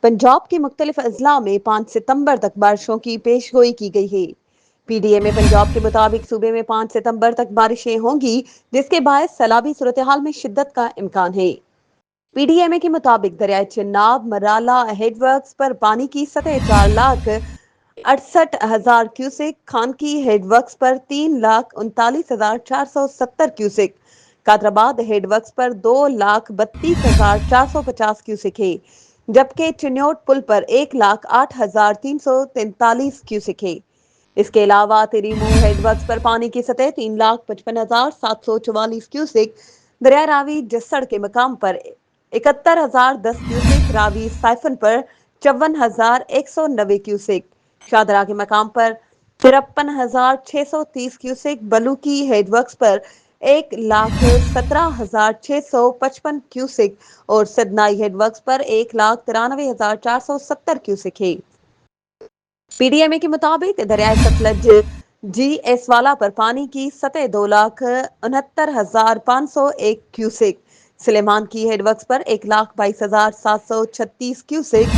पंजाब के मुख्तलिफ अजला में 5 सितंबर तक बारिशों की पेशगोई की गई है। पीडीए में पंजाब के मुताबिक सूबे में 5 सितंबर तक बारिशें होंगी, जिसके बायस सैलाबी सूरत हाल में शिद्दत का इम्कान है। पीडीएमए के मुताबिक दरियाए चिनाब मराला हेडवर्क्स पर पानी की सतह 4,68,000 क्यूसेक, खानकी हेडवर्क्स पर 3,39,470 क्यूसेक, कादराबाद हेडवर्क्स पर 2,32,450 क्यूसेक है, जबकि चिन्योट पुल पर 1,08,343 क्यूसेक है। इसके अलावा तिरीमू हेडवर्क्स पर पानी की सतह 3,55,744 क्यूसेक, दरिया रावी जस्सड़ के मकाम पर 71,010 क्यूसेक, रावी साइफन पर 54,190 क्यूसेक, शादरा के मकाम पर 53,630 क्यूसेक, बलूकी हेडवर्क्स पर 1,17,655 क्यूसेक और सदनाई हेडवर्क्स पर 1,93,470 क्यूसेक है। पीडीएमए के मुताबिक दरियाए सतलज जीएस वाला पर पानी की सतह 2,69,501 क्यूसेक, सुलेमान की हेडवर्क्स पर 1,22,736 क्यूसेक,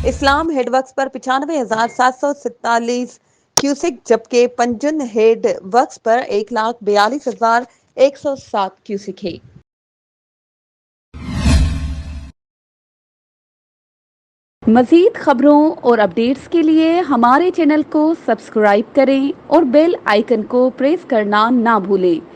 इस्लाम हेडवर्क्स पर 95,747 क्यूसेक, जबकि पंजुन हेडवर्क्स पर 1,42,107 क्यूसेक है। मज़ीद खबरों और अपडेट्स के लिए हमारे चैनल को सब्सक्राइब करें और बेल आइकन को प्रेस करना ना भूलें।